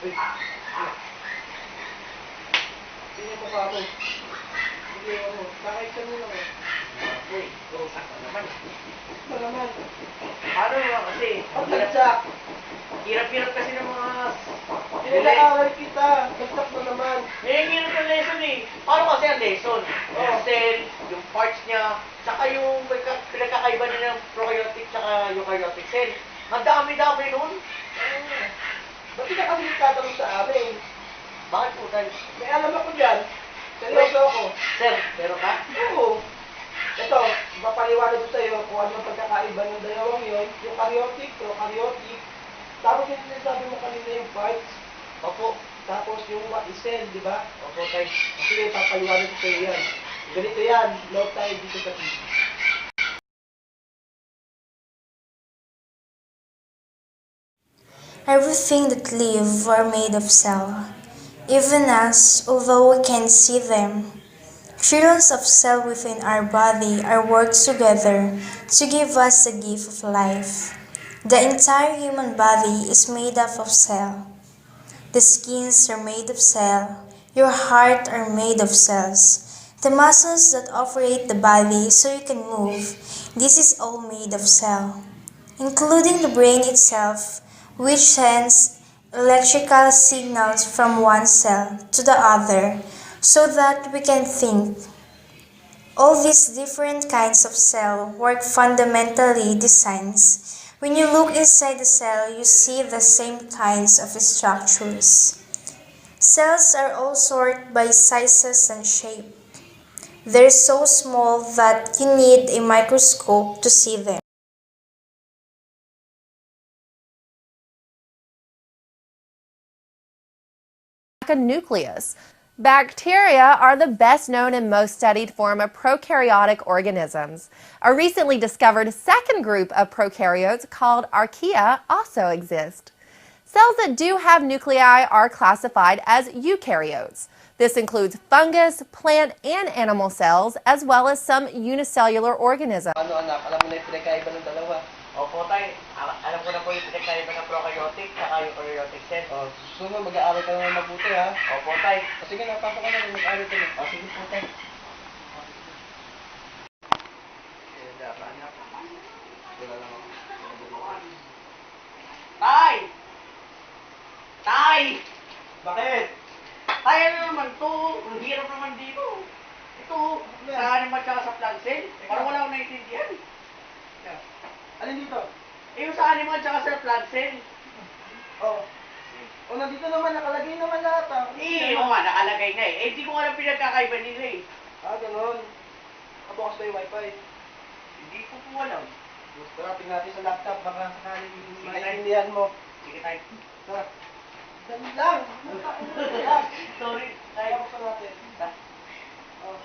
Uy, tingnan mo ka ako. Hindi ako. Bakit ka muna mo? Uy, kurusak ka naman. Ito naman. Paano naman kasi? Ang bagsak. Hirap-hirap kasi ng mga... Pinag-aaral kita. Bagsak mo naman. Hirap ng lesson eh. Paano kasi ang lesson? Yung cell, yung parts niya, saka yung pinagkakaiba nila ng prokaryotic saka eukaryotic cell. Ang dami-dami nun. Ba't ka kasi nagtatanong sa amin? Bakit po tayo? May alam ako dyan. Seryoso ako. Sir, meron ka? Oo. Ito, mapaliwanag ko sa iyo kung ano ang pagkakaiba ng dalawang yon, yung karyotic, prokaryotic. Tapos yung sinasabi mo kanina yung parts. Opo. Tapos yung what is cell, di ba? Opo tayo. Sige, papaliwanag ko sa iyo yan. Ganito yan, load tayo dito sa TV. Everything that live are made of cell. Even us, although we can't see them, trillions of cells within our body are worked together to give us the gift of life. The entire human body is made up of cell. The skins are made of cell. Your heart are made of cells. The muscles that operate the body so you can move, this is all made of cell, including the brain itself, which sends electrical signals from one cell to the other so that we can think. All these different kinds of cell work fundamentally designs. When you look inside the cell, you see the same kinds of structures. Cells are all sorted by sizes and shape. They're so small that you need a microscope to see them. A nucleus. Bacteria are the best known and most studied form of prokaryotic organisms. A recently discovered second group of prokaryotes called archaea also exist. Cells that do have nuclei are classified as eukaryotes. This includes fungus, plant, and animal cells, as well as some unicellular organisms. Ano anak, alam mo na yung pinagkaiba ng dalawa. Opo tayo. Alam ko na po yung pinagkaiba ng prokaryotic saka eukaryotic cell. Susunod, mag-aaral ka naman mabuti ha. Opo tayo. Sige na, pasok ka na, mag-aaral ka na. Sige po tayo. Tay! Tay! Bakit? Tay, ano naman to? Ang hirap naman dito. Ito, sa animal tsaka sa plant cell. Parang wala akong naiintindihan. Alin dito? Eh, yung sa animal tsaka sa plant cell. Oh. O, nandito naman, nakalagay naman lahat ha. Eh, yung nga, nakalagay na eh. Eh, di ko alam pinagkakaiba nila eh. Ganun. Kabukas ba yung wifi? Hindi ko po alam. Tara, tingnan natin sa laptop, baka sakaling Sige, maintindihan mo. Sige tayo. Tara. Dali lang. Sorry, tayo. Tapos natin. Oh.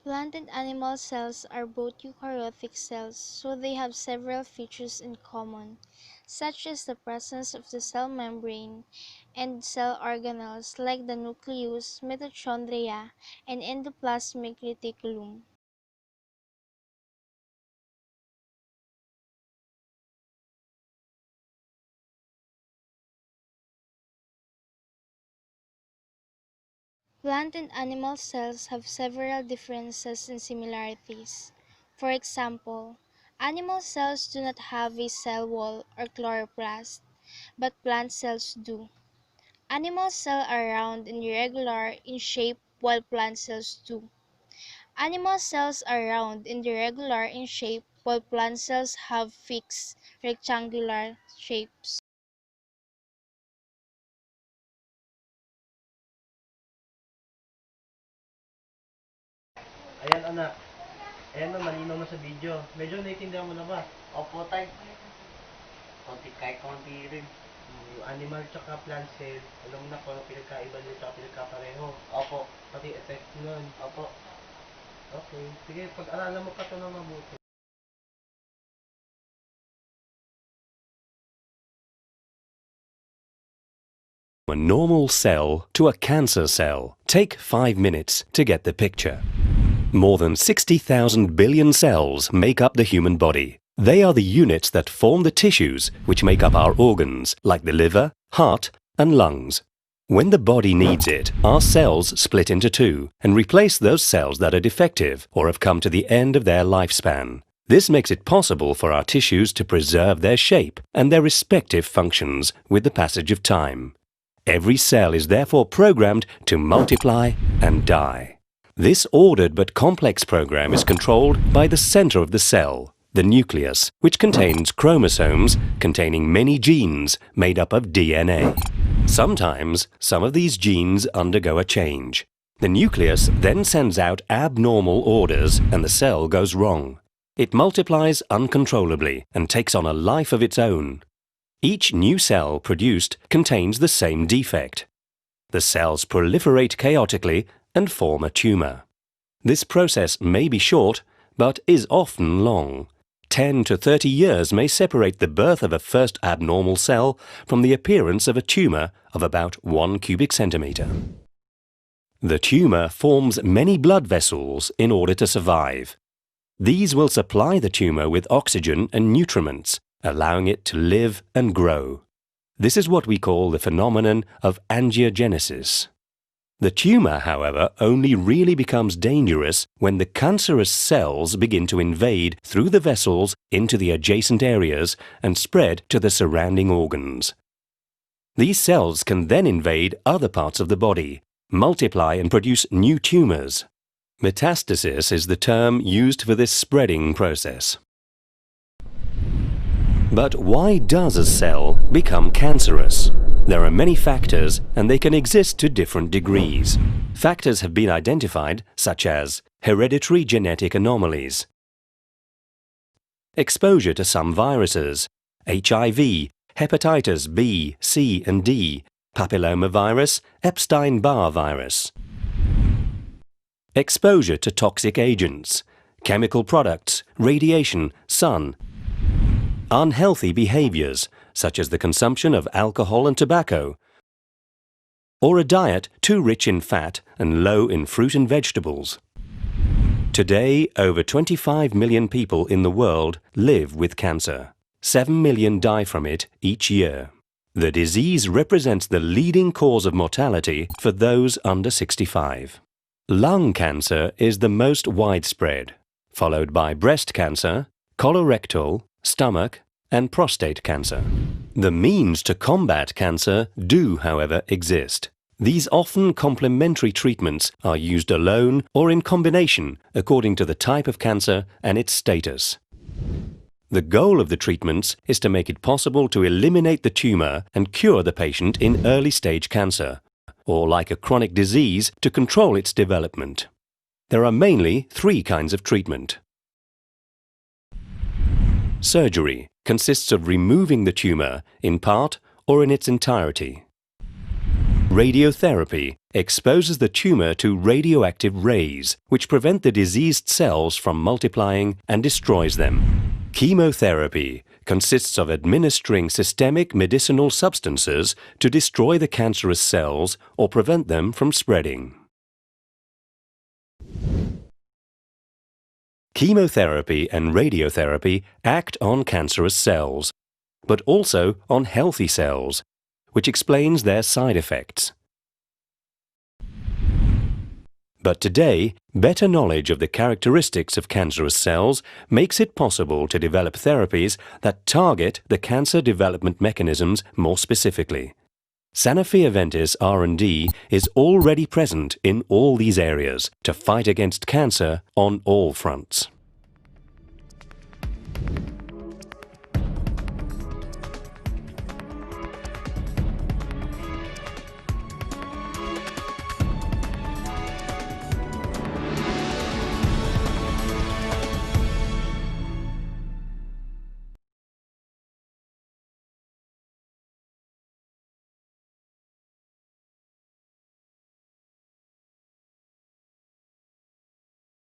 Plant and animal cells are both eukaryotic cells, so they have several features in common, such as the presence of the cell membrane and cell organelles like the nucleus, mitochondria, and endoplasmic reticulum. Plant and animal cells have several differences and similarities. For example, animal cells do not have a cell wall or chloroplast, but plant cells do. Animal cells are round and irregular in shape while plant cells do. Animal cells are round and irregular in shape while plant cells have fixed, rectangular shapes. Ayan anak. Ayan na, malinaw na sa video. Medyo naiintindihan mo na ba? Opo tayo. Konti kahit konti rin. Yung animal tsaka plant cell, alam mo na kung ano pinagkaiba nila tsaka pinagkapareho. Opo. Pati effect nun. Opo. Okay. Sige, pag-aralan mo pa ito na mabuti. A normal cell to a cancer cell. Take 5 minutes to get the picture. More than 60,000 billion cells make up the human body. They are the units that form the tissues which make up our organs, like the liver, heart, and lungs. When the body needs it, our cells split into two and replace those cells that are defective or have come to the end of their lifespan. This makes it possible for our tissues to preserve their shape and their respective functions with the passage of time. Every cell is therefore programmed to multiply and die. This ordered but complex program is controlled by the center of the cell, the nucleus, which contains chromosomes containing many genes made up of DNA. Sometimes, some of these genes undergo a change. The nucleus then sends out abnormal orders and the cell goes wrong. It multiplies uncontrollably and takes on a life of its own. Each new cell produced contains the same defect. The cells proliferate chaotically and form a tumor. This process may be short, but is often long. 10 to 30 years may separate the birth of a first abnormal cell from the appearance of a tumor of about 1 cubic centimeter. The tumor forms many blood vessels in order to survive. These will supply the tumor with oxygen and nutriments, allowing it to live and grow. This is what we call the phenomenon of angiogenesis. The tumor, however, only really becomes dangerous when the cancerous cells begin to invade through the vessels into the adjacent areas and spread to the surrounding organs. These cells can then invade other parts of the body, multiply and produce new tumors. Metastasis is the term used for this spreading process. But why does a cell become cancerous? There are many factors and they can exist to different degrees. Factors have been identified such as hereditary genetic anomalies, exposure to some viruses, HIV, hepatitis B, C and D, papillomavirus, Epstein-Barr virus, exposure to toxic agents, chemical products, radiation, sun, unhealthy behaviors, such as the consumption of alcohol and tobacco, or a diet too rich in fat and low in fruit and vegetables. Today, over 25 million people in the world live with cancer. 7 million die from it each year. The disease represents the leading cause of mortality for those under 65. Lung cancer is the most widespread, followed by breast cancer, colorectal, stomach, and prostate cancer. The means to combat cancer do, however, exist. These often complementary treatments are used alone or in combination according to the type of cancer and its status. The goal of the treatments is to make it possible to eliminate the tumor and cure the patient in early-stage cancer, or like a chronic disease, to control its development. There are mainly 3 kinds of treatment. Surgery consists of removing the tumor in part or in its entirety. Radiotherapy exposes the tumor to radioactive rays, which prevent the diseased cells from multiplying and destroys them. Chemotherapy consists of administering systemic medicinal substances to destroy the cancerous cells or prevent them from spreading. Chemotherapy and radiotherapy act on cancerous cells, but also on healthy cells, which explains their side effects. But today, better knowledge of the characteristics of cancerous cells makes it possible to develop therapies that target the cancer development mechanisms more specifically. Sanofi Aventis R&D is already present in all these areas to fight against cancer on all fronts.